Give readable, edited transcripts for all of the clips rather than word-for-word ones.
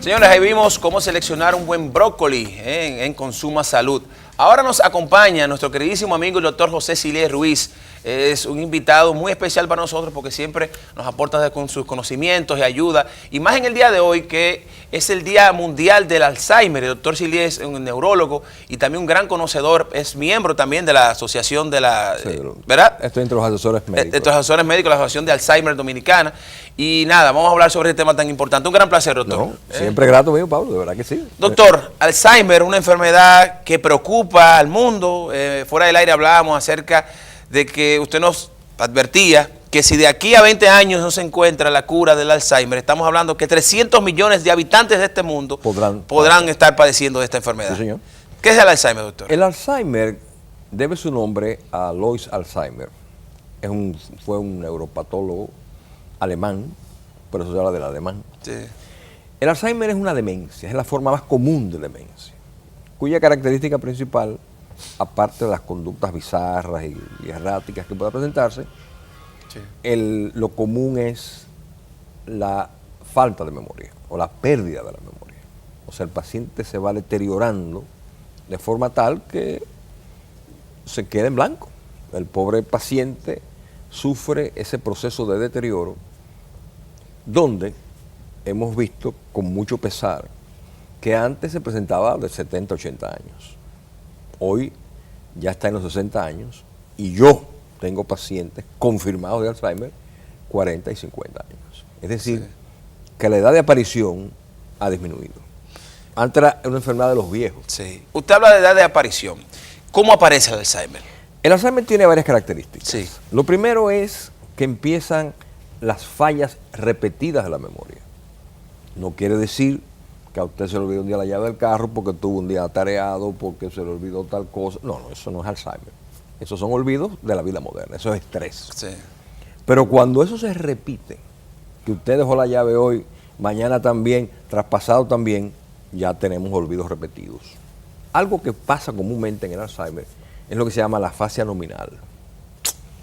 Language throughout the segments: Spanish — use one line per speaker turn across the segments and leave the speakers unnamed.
Señores, ahí vimos cómo seleccionar un buen brócoli en Consuma Salud. Ahora nos acompaña nuestro queridísimo amigo el doctor José Silies Ruiz. Es un invitado muy especial para nosotros porque siempre nos aporta con sus conocimientos y ayuda. Y más en el día de hoy, que es el Día Mundial del Alzheimer. El doctor Silies es un neurólogo y también un gran conocedor. Es miembro también de la asociación de la...
Sí,
¿verdad?
Estoy entre los asesores médicos.
Entre los asesores médicos, la Asociación de Alzheimer Dominicana. Y nada, vamos a hablar sobre este tema tan importante. Un gran placer, doctor.
No, siempre grato mío, Pablo, de verdad que sí.
Doctor, Alzheimer, una enfermedad que preocupa al mundo. Fuera del aire hablábamos acerca de que usted nos advertía que si de aquí a 20 años no se encuentra la cura del Alzheimer, estamos hablando que 300 millones de habitantes de este mundo podrán estar padeciendo de esta enfermedad.
Sí, señor.
¿Qué es el Alzheimer, doctor?
El Alzheimer debe su nombre a Alois Alzheimer. Fue un neuropatólogo alemán, por eso se habla del alemán.
Sí.
El Alzheimer es una demencia, es la forma más común de demencia, cuya característica principal, aparte de las conductas bizarras y erráticas que pueda presentarse, sí, lo común es la falta de memoria o la pérdida de la memoria. O sea, el paciente se va deteriorando de forma tal que se queda en blanco. El pobre paciente sufre ese proceso de deterioro donde hemos visto con mucho pesar que antes se presentaba de 70 a 80 años. Hoy ya está en los 60 años y yo tengo pacientes confirmados de Alzheimer 40 y 50 años. Es decir, sí, que la edad de aparición ha disminuido. Antes era una enfermedad de los viejos.
Sí. Usted habla de edad de aparición. ¿Cómo aparece el Alzheimer?
El Alzheimer tiene varias características.
Sí.
Lo primero es que empiezan las fallas repetidas de la memoria. No quiere decir que a usted se le olvidó un día la llave del carro porque tuvo un día atareado, porque se le olvidó tal cosa. No, eso no es Alzheimer. Esos son olvidos de la vida moderna, eso es estrés.
Sí.
Pero cuando eso se repite, que usted dejó la llave hoy, mañana también, traspasado también, ya tenemos olvidos repetidos. Algo que pasa comúnmente en el Alzheimer es lo que se llama la fascia nominal.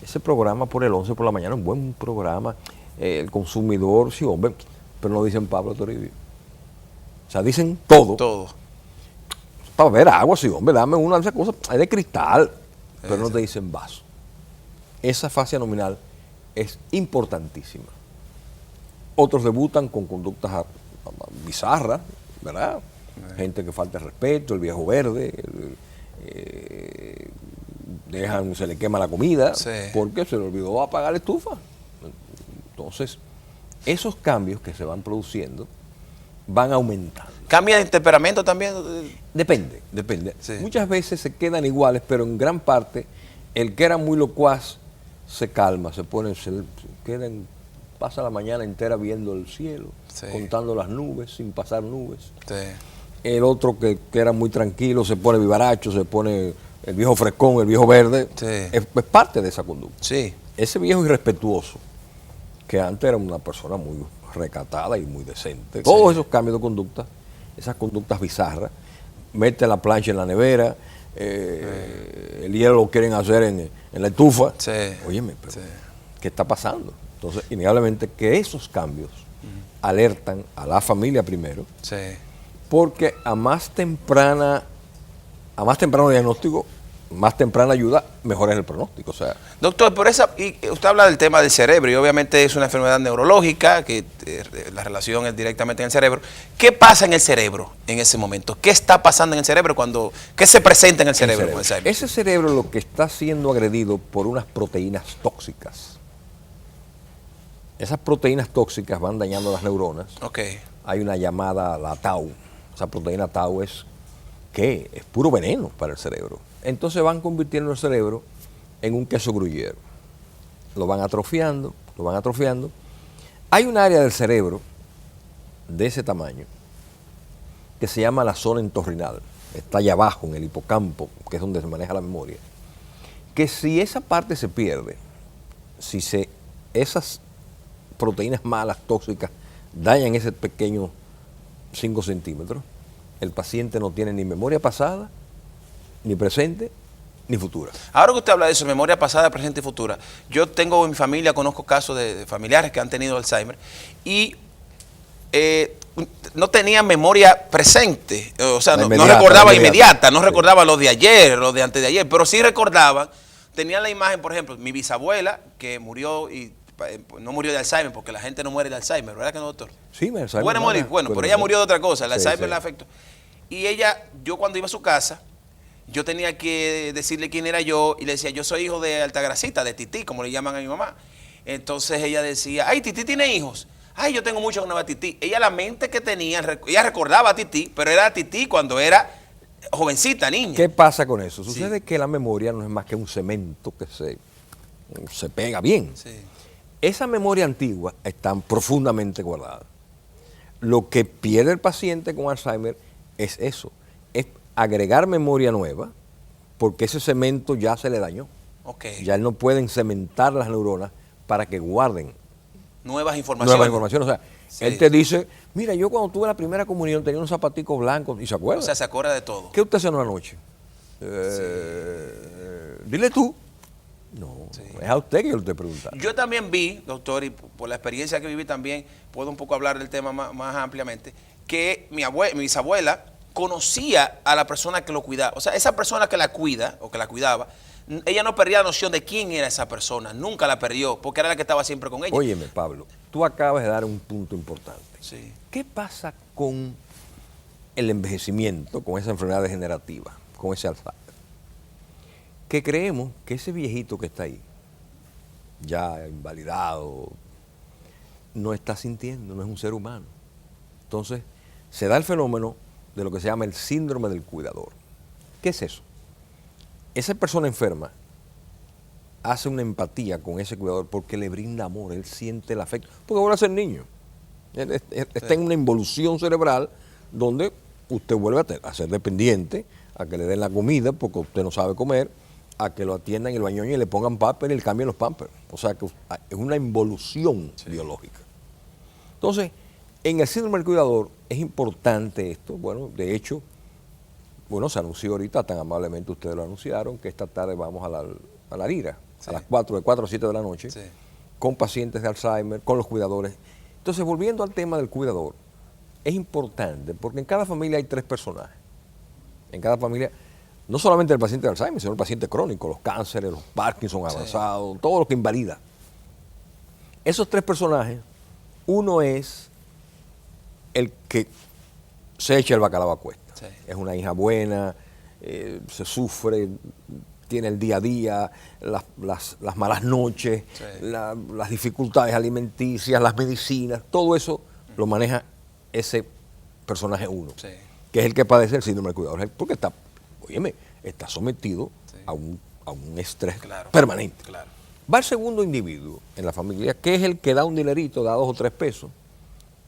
Ese programa por el 11 por la mañana es un buen programa. El consumidor, sí, hombre, pero no dicen Pablo Toribio. O sea, dicen todo.
Todo.
Para beber agua, sí, hombre, dame una de esas cosas. Es de cristal, pero no te dicen vaso. Esa fascia nominal es importantísima. Otros debutan con conductas bizarras, ¿verdad? Gente que falta el respeto, el viejo verde, se le quema la comida, sí, porque se le olvidó apagar la estufa. Entonces, esos cambios que se van produciendo van aumentando.
¿Cambia de temperamento también?
Depende. Sí. Muchas veces se quedan iguales, pero en gran parte el que era muy locuaz se calma, pasa la mañana entera viendo el cielo, sí, contando las nubes sin pasar nubes.
Sí.
El otro que era muy tranquilo se pone vivaracho, se pone el viejo frescón, el viejo verde. Sí. Es parte de esa conducta.
Sí.
Ese viejo irrespetuoso, que antes era una persona muy recatada y muy decente. Sí. Todos esos cambios de conducta, esas conductas bizarras, mete la plancha en la nevera, el hielo lo quieren hacer en la estufa.
Sí.
Óyeme, pero sí, ¿qué está pasando? Entonces, innegablemente que esos cambios alertan a la familia primero,
sí,
porque a más temprano diagnóstico, más temprana ayuda, mejor es el pronóstico. O sea,
doctor, y usted habla del tema del cerebro y obviamente es una enfermedad neurológica, que la relación es directamente en el cerebro. ¿Qué pasa en el cerebro en ese momento? ¿Qué está pasando en el cerebro qué se presenta en el cerebro?
Ese cerebro lo que está siendo agredido por unas proteínas tóxicas. Esas proteínas tóxicas van dañando las neuronas.
Okay.
Hay una llamada la tau. Esa proteína tau es puro veneno para el cerebro. Entonces van convirtiendo el cerebro en un queso gruyere. Lo van atrofiando. Hay un área del cerebro de ese tamaño que se llama la zona entorrinal. Está allá abajo en el hipocampo, que es donde se maneja la memoria. Que si esa parte se pierde, esas proteínas malas, tóxicas, dañan ese pequeño 5 centímetros, el paciente no tiene ni memoria pasada, ni presente, ni futura.
Ahora que usted habla de eso, memoria pasada, presente y futura, yo tengo en mi familia, conozco casos de familiares que han tenido Alzheimer y no tenía memoria presente, o sea, no
Inmediata,
recordaba
inmediata.
no
Sí.
recordaba lo de ayer, lo de antes de ayer, pero sí recordaban, tenían la imagen, por ejemplo, mi bisabuela, que murió y no murió de Alzheimer, porque la gente no muere de Alzheimer, ¿verdad que no, doctor?
Sí, me Alzheimer.
Puede morir, bueno, pero ella murió de otra cosa, el
Sí,
Alzheimer
sí.
la afectó. Y ella, yo cuando iba a su casa, yo tenía que decirle quién era yo y le decía, yo soy hijo de Altagracita, de Tití, como le llaman a mi mamá. Entonces ella decía, ay, Tití tiene hijos. Ay, yo tengo muchos con Tití. Ella, la mente que tenía, ella recordaba a Tití, pero era Tití cuando era jovencita, niña.
¿Qué pasa con eso? Sucede
Sí.
que la memoria no es más que un cemento que se pega bien.
Sí,
Esa memoria antigua está profundamente guardada. Lo que pierde el paciente con Alzheimer es eso, es agregar memoria nueva, porque ese cemento ya se le dañó.
ok.
Ya no pueden cementar las neuronas para que guarden
Nuevas informaciones.
nuevas informaciones. O sea,
Sí.
él te dice, mira, yo cuando tuve la primera comunión tenía unos zapaticos blancos, y se acuerda.
O sea, se acuerda de todo.
¿Qué usted cenó anoche? Dile tú. No,
Sí.
es a usted que yo le estoy preguntando.
Yo también vi, doctor, y por la experiencia que viví también, puedo un poco hablar del tema más ampliamente, que mi bisabuela conocía a la persona que lo cuidaba. O sea, esa persona que la cuida o que la cuidaba, ella no perdía la noción de quién era esa persona, nunca la perdió, porque era la que estaba siempre con ella.
Óyeme, Pablo, tú acabas de dar un punto importante.
Sí,
¿Qué pasa con el envejecimiento, con esa enfermedad degenerativa, con ese Alzheimer? Que creemos que ese viejito que está ahí, ya invalidado, no está sintiendo, no es un ser humano. Entonces, se da el fenómeno de lo que se llama el síndrome del cuidador. ¿Qué es eso? Esa persona enferma hace una empatía con ese cuidador porque le brinda amor, él siente el afecto, porque vuelve a ser niño. Está en una involución cerebral donde usted vuelve a ser dependiente, a que le den la comida porque usted no sabe comer, a que lo atiendan en el baño y le pongan pampers y le cambien los pampers. O sea que es una involución biológica. Entonces, en el síndrome del cuidador es importante esto. Bueno, de hecho, bueno, se anunció ahorita, tan amablemente ustedes lo anunciaron, que esta tarde vamos a la Lira,
Sí.
a las 4, de 4 a 7 de la noche,
sí,
con pacientes de Alzheimer, con los cuidadores. Entonces, volviendo al tema del cuidador, es importante porque en cada familia hay 3 personajes. En cada familia, no solamente el paciente de Alzheimer, sino el paciente crónico, los cánceres, los Parkinson avanzados, todo lo que invalida. Esos 3 personajes, uno es el que se echa el bacalao a cuesta.
Sí.
Es una hija buena, se sufre, tiene el día a día, las malas noches,
Sí.
las dificultades alimenticias, las medicinas, todo eso lo maneja ese personaje uno,
sí.
que es el que padece el síndrome del cuidador, porque está sometido
Sí.
a un estrés
Claro.
permanente.
Claro.
Va el segundo individuo en la familia, que es el que da un dinerito, da 2 o 3 pesos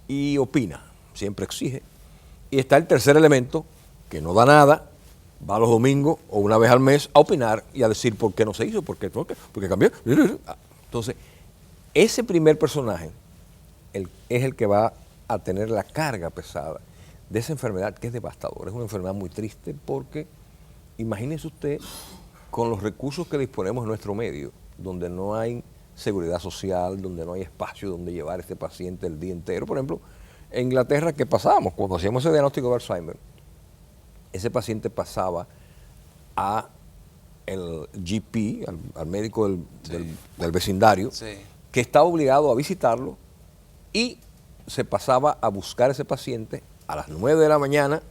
y opina, siempre exige. Y está el tercer elemento, que no da nada, va los domingos o una vez al mes a opinar y a decir por qué no se hizo, por qué cambió. Entonces, ese primer personaje es el que va a tener la carga pesada de esa enfermedad que es devastadora. Es una enfermedad muy triste porque, imagínese usted, con los recursos que disponemos en nuestro medio, donde no hay seguridad social, donde no hay espacio donde llevar a este paciente el día entero. Por ejemplo, en Inglaterra, ¿qué pasábamos? Cuando hacíamos ese diagnóstico de Alzheimer, ese paciente pasaba el GP, al médico del vecindario,
Sí.
que estaba obligado a visitarlo y se pasaba a buscar a ese paciente a las 9 de la mañana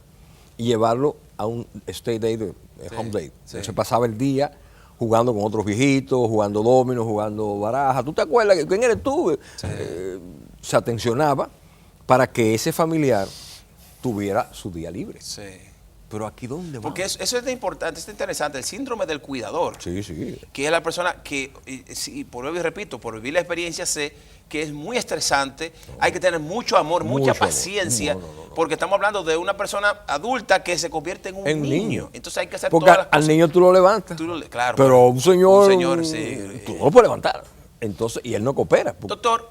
y llevarlo a un stay day, home day.
Sí.
Se pasaba el día jugando con otros viejitos, jugando dominos, jugando baraja. ¿Tú te acuerdas? ¿Quién eres tú?
Sí.
Se atencionaba para que ese familiar tuviera su día libre.
Sí.
Pero aquí, ¿dónde va?
Porque eso es importante, es interesante, el síndrome del cuidador.
Sí, sí.
Que es la persona que, y por lo y repito, por vivir la experiencia sé que es muy estresante, hay que tener mucho amor,
Mucho
mucha
amor.
paciencia,
No.
porque estamos hablando de una persona adulta que se convierte en un
En
niño.
niño.
Entonces hay que hacer
Porque
todas las
al
cosas.
niño tú lo levantas.
Claro.
Pero un señor,
sí.
tú no lo puedes levantar. Entonces, y él no coopera.
Doctor,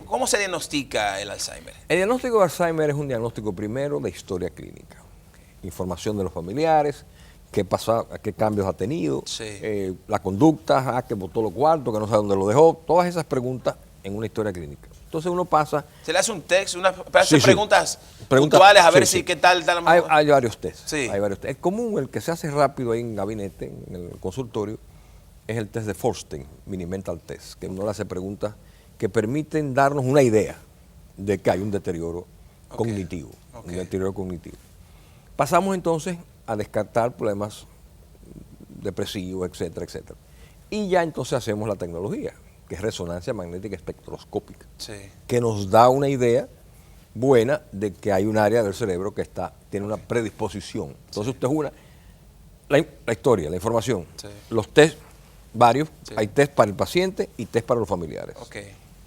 ¿cómo se diagnostica el Alzheimer?
El diagnóstico de Alzheimer es un diagnóstico primero de historia clínica. Información de los familiares, qué pasó, qué cambios ha tenido,
Sí.
la conducta, que botó los cuartos, que no sabe dónde lo dejó, todas esas preguntas en una historia clínica. Entonces uno pasa...
Se le hace un test,
Sí, sí.
preguntas puntuales a ver
sí, sí.
qué tal está la
Hay varios test.
Sí.
Hay varios test. Es común, el que se hace rápido ahí en gabinete, en el consultorio, es el test de Forsten, Mini Mental Test, que uno le hace preguntas que permiten darnos una idea de que hay un deterioro cognitivo. Un deterioro cognitivo. Pasamos entonces a descartar problemas depresivos, etcétera, etcétera. Y ya entonces hacemos la tecnología, que es resonancia magnética espectroscópica, que nos da una idea buena de que hay un área del cerebro que tiene una predisposición. Entonces usted jura la historia, la información, los test, varios, hay test para el paciente y test para los familiares.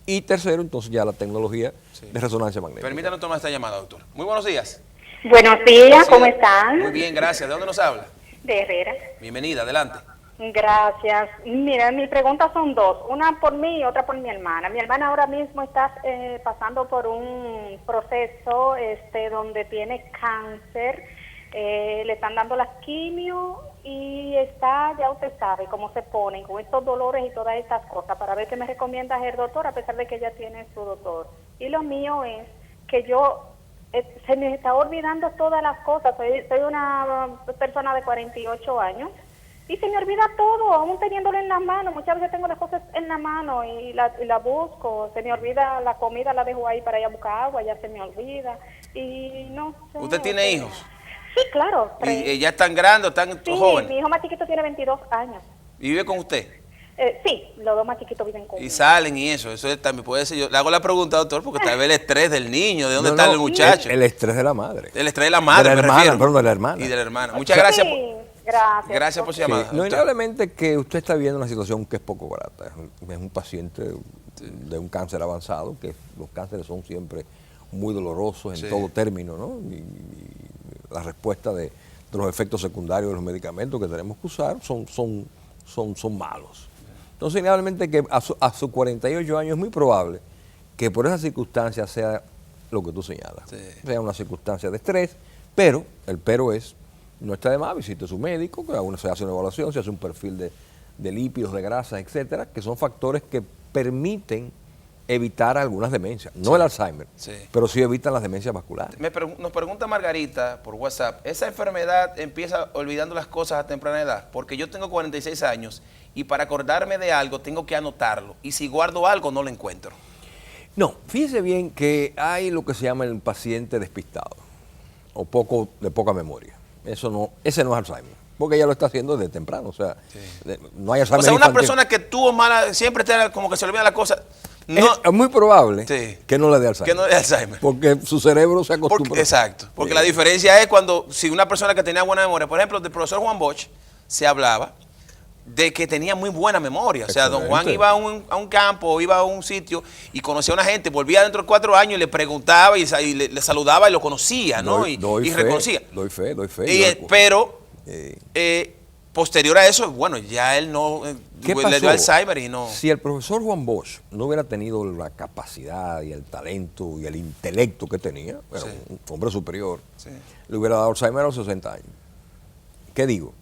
Y tercero, entonces ya la tecnología de resonancia magnética.
Permítanos tomar esta llamada, doctor. Muy buenos días.
Buenos días, ¿cómo están?
Muy bien, gracias. ¿De dónde nos habla?
De Herrera.
Bienvenida, adelante.
Gracias. Mira, mis preguntas son dos, una por mí y otra por mi hermana. Mi hermana ahora mismo está pasando por un proceso donde tiene cáncer, le están dando las quimio y ya usted sabe cómo se ponen con estos dolores y todas estas cosas, para ver qué me recomienda el doctor, a pesar de que ella tiene su doctor. Y lo mío es que se me está olvidando todas las cosas. Soy una persona de 48 años y se me olvida todo, aún teniéndolo en la mano. Muchas veces tengo las cosas en la mano y la busco. Se me olvida la comida, la dejo ahí para ir a buscar agua, ya se me olvida. Y no sé.
¿Usted tiene hijos?
Sí, claro.
¿Y ya están grandes, están jóvenes?
Mi hijo más chiquito tiene 22 años.
¿Y vive con usted?
Sí, los dos más chiquitos viven conmigo.
Y salen y eso también puede ser. Yo le hago la pregunta, doctor, porque tal vez el estrés del niño, ¿de dónde está el muchacho?
El estrés de la madre.
El estrés de la madre,
de la hermana, perdón, de la hermana.
Y de la hermana. Muchas gracias.
Gracias
por su llamada.
No, indudablemente que usted está viendo una situación que es poco grata. Es un paciente de un cáncer avanzado, que los cánceres son siempre muy dolorosos en todo término, ¿no? Y la respuesta de los efectos secundarios de los medicamentos que tenemos que usar son malos. Entonces, indudablemente que a sus 48 años es muy probable que por esa circunstancia sea lo que tú señalas. Sea una circunstancia de estrés, pero el pero es, no está de más, visite a su médico, que aún se hace una evaluación, se hace un perfil de lípidos, de grasas, etcétera, que son factores que permiten evitar algunas demencias. No el Alzheimer, pero sí evitan las demencias vasculares.
Nos pregunta Margarita por WhatsApp, ¿esa enfermedad empieza olvidando las cosas a temprana edad? Porque yo tengo 46 años y para acordarme de algo tengo que anotarlo. Y si guardo algo no lo encuentro.
No, fíjese bien que hay lo que se llama el paciente despistado o de poca memoria. Ese no es Alzheimer, porque ella lo está haciendo desde temprano. O sea, no hay Alzheimer.
O sea, una
infantil.
persona que tuvo mala, siempre está como que se olvida la cosa. No,
es muy probable que no le dé Alzheimer.
Que no le dé Alzheimer.
Porque su cerebro se acostumbra.
Exacto. Porque la diferencia es si una persona que tenía buena memoria, por ejemplo, del profesor Juan Bosch, se hablaba de que tenía muy buena memoria. O sea, don Juan iba a un campo, iba a un sitio y conocía a una gente, volvía dentro de 4 años y le preguntaba y le saludaba y lo conocía, ¿no? Y reconocía.
Doy fe.
Pero posterior a eso, bueno, ya él no le dio Alzheimer y no.
Si el profesor Juan Bosch no hubiera tenido la capacidad y el talento y el intelecto que tenía, era un hombre superior, le hubiera dado Alzheimer a los 60 años. ¿Qué digo?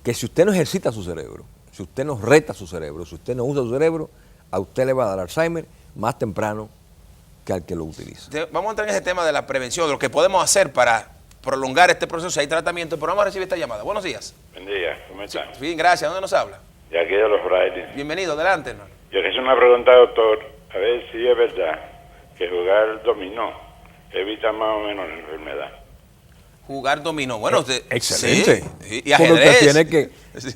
Que si usted no ejercita su cerebro, si usted no reta su cerebro, si usted no usa su cerebro, a usted le va a dar Alzheimer más temprano que al que lo utiliza.
Vamos a entrar en ese tema de la prevención, de lo que podemos hacer para prolongar este proceso. Si hay tratamiento, pero vamos a recibir esta llamada. Buenos días.
Buen día, ¿cómo están?
Bien, gracias. ¿Dónde nos habla?
De aquí de Los Frailes.
Bienvenido, adelante, hermano.
Yo le hice una pregunta, doctor, a ver si es verdad que jugar dominó evita más o menos la enfermedad.
Jugar dominó. Bueno,
excelente.
Sí. Y ajedrez.
Tiene que,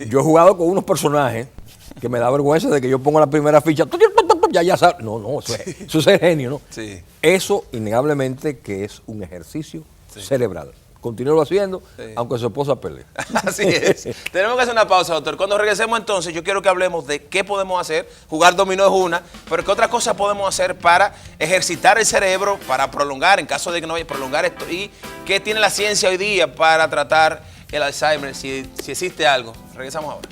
yo he jugado con unos personajes que me da vergüenza de que yo pongo la primera ficha, ya sabes. No, eso es el genio, ¿no?
Sí.
Eso, innegablemente, que es un ejercicio cerebral. Continúo haciendo, aunque su esposa pelee.
Así es. Tenemos que hacer una pausa, doctor. Cuando regresemos entonces, yo quiero que hablemos de qué podemos hacer. Jugar dominó es una, pero qué otra cosa podemos hacer para ejercitar el cerebro, para prolongar, en caso de que no vaya a prolongar esto, y qué tiene la ciencia hoy día para tratar el Alzheimer, si existe algo. Regresamos ahora.